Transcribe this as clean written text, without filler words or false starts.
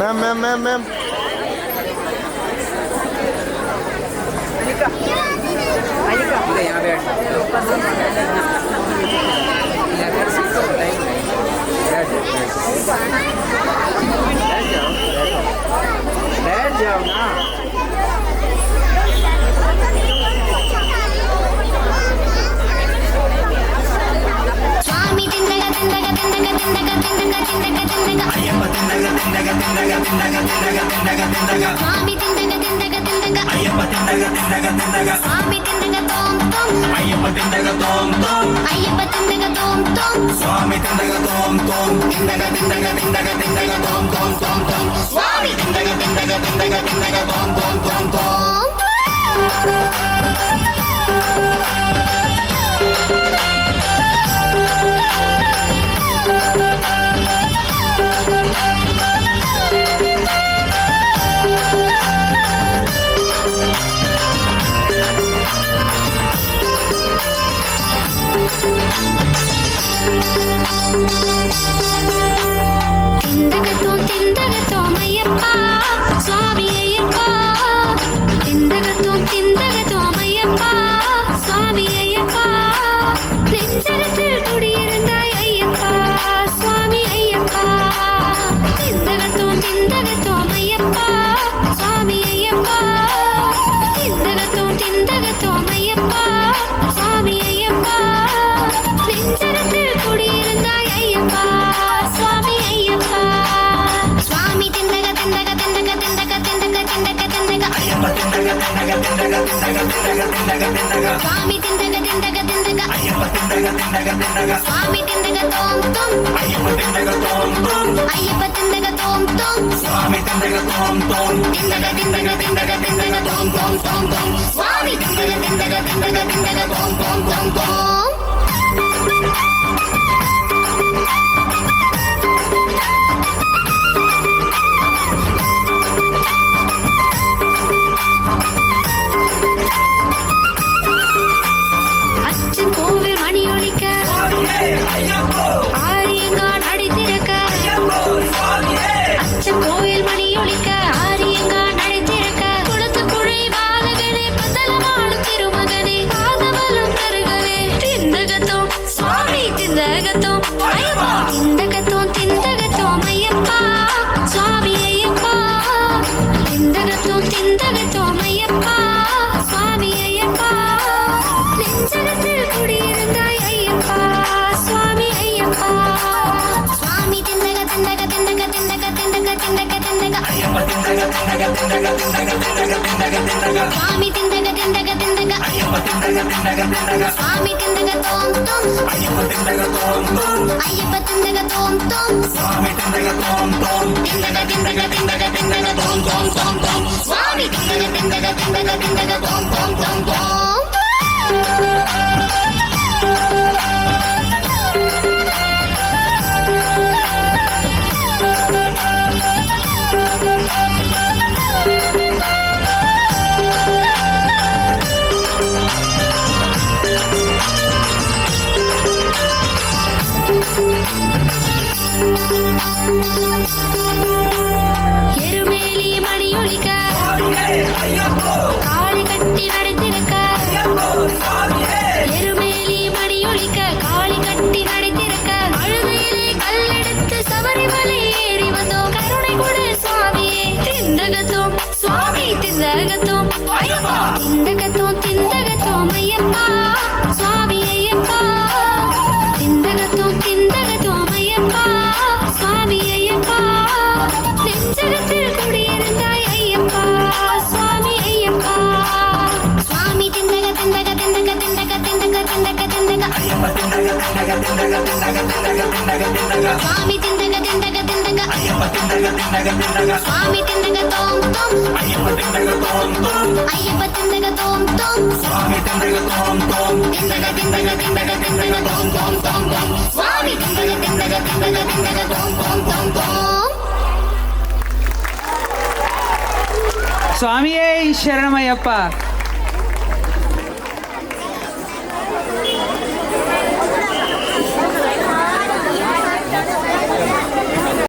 Ma'am बैठ जाओ ना। स्वामी तिंदग तिंदग तिंदग तिंदग तिंदग तिंदग तिंदग अय्यप्पा तिंदग तिंदग तिंदग तिंदग तिंदग तिंदग तिंदग स्वामी तिंदग तिंदग तिंदग अय्यप्पा तिंदग तिंदग तिंदग स्वामी तिंदग तोम तोम अय्यप्पा तिंदग तोम तोम अय्यप्पा तिंदग तोम तोम स्वामी तिंदग तोम तोम तिंदग तिंदग तिंदग तिंदग तोम तोम तोम तोम स्वामी तिंदग तिंदग तिंदग तिंदग तोम तोम तोम तोम तिंदग तोम अय्यप्पा स्वामी अय्यप्पा तिंदग तोम अय्यप्पा स्वामी अय्यप्पा நெஞ்சகத்தில் குடியிருந்தாய் ஐயப்பா சுவாமி ஐயப்பா திந்தக தோம் ஐயப்பா சுவாமி ஐயப்பா திந்தக தோம் ஐயப்பா சுவாமி ஐயப்பா நெஞ்சகத்தில் குடியிருந்தாய் ஐயப்பா சுவாமி ஐயப்பா சுவாமி திந்தக திந்தக திந்தக திந்தக திந்தக திந்தக திந்தக अय्यप्पा तिंदग तिंदग तिंदग तिंदग तिंदग तिंदग तिंदग स्वामी तिंदग तिंदग तिंदग अय्यप्पा तिंदग तिंदग तिंदग स्वामी तिंदग तोम तोम अय्यप्पा तिंदग तोम तोम अय्यप्पा तिंदग तोम तोम स्वामी तिंदग तोम तोम तिंदग तिंदग तिंदग तिंदग तोम तोम तोम तोम स्वामी तिंदग तिंदग तिंदग तिंदग तोम तोम तोम तोम அச்சன் கோவில் மணி ஒலிக்க ஆரியங்கான் அடி திறக்க அச்சன் கோவில் மணி ஒலிக்க ஆரியங்கான் அடி திறக்க குளத்து குழை பாலகனே பந்தலமாடும் திருமகனே பாதபலம் தருகவே திந்தகத்தோம் சுவாமி திந்தகத்தோம் ஐயப்பா திந்தகத்தோம் ஐயப்பா சுவாமி ஐயப்பா திந்தகத்தோம் ஐயப்பா சுவாமி ஐயப்பா நெஞ்சகத்தில் குடியிருந்தாய் ஐயப்பா சுவாமி ஐயப்பா சுவாமி திந்தக திந்தக திந்தக திந்தக திந்தக திந்தக திந்தக अय्यप्पा तिंदग तिंदग तिंदग तिंदग तिंदग तिंदग तिंदग स्वामी तिंदग तिंदग तिंदग अय्यप्पा तिंदग तिंदग तिंदग स्वामी तिंदग तोम तोम अय्यप्पा तिंदग तोम तोम अय्यप्पा तिंदग तोम तोम स्वामी तिंदग तोम तोम तिंदग तिंदग तिंदग तिंदग तोम तोम तोम तोम स्वामी तिंदग तिंदग तिंदग तिंदग तोम तोम तोम तोम எருமேலி மணி ஒலிக்க காளி கட்டி நடத்திருக்க எருமேலி மணி ஒலிக்க காளி கட்டி நடத்திருக்க அழுதையிலே கல்லெடுத்து சபரிமலை ஏறி வந்தோம் கருணை கொடு சுவாமியே திந்தகத்தோம் சுவாமி திந்தகத்தோம் திந்தகத்தோம் ஐயப்பா சுவாமி ஐயப்பா திந்தகத்தோம் ஐயப்பா சுவாமி ஐயப்பா நெஞ்சகத்தில் குடியிருந்தாய் ஐயப்பா சுவாமி ஐயப்பா சுவாமி திந்தக திந்தக திந்தக திந்தக திந்தக திந்தக திந்தக अय्यप्पा तिंदग तिंदग तिंदग तिंदग तिंदग तिंदग तिंदग स्वामी तिंदग तिंदग तिंदग अय्यप्पा तिंदग तिंदग तिंदग स्वामी तिंदग तोम तोम अय्यप्पा तिंदग तोम तोम अय्यप्पा तिंदग तोम तोम स्वामी तिंदग तोम तोम तिंदग तिंदग तिंदग तिंदग तोम तोम तोम तोम स्वामी तिंदग तिंदग तिंदग तिंदग तोम तोम तोम तोम स्वामिये शरणमय्यप्पा।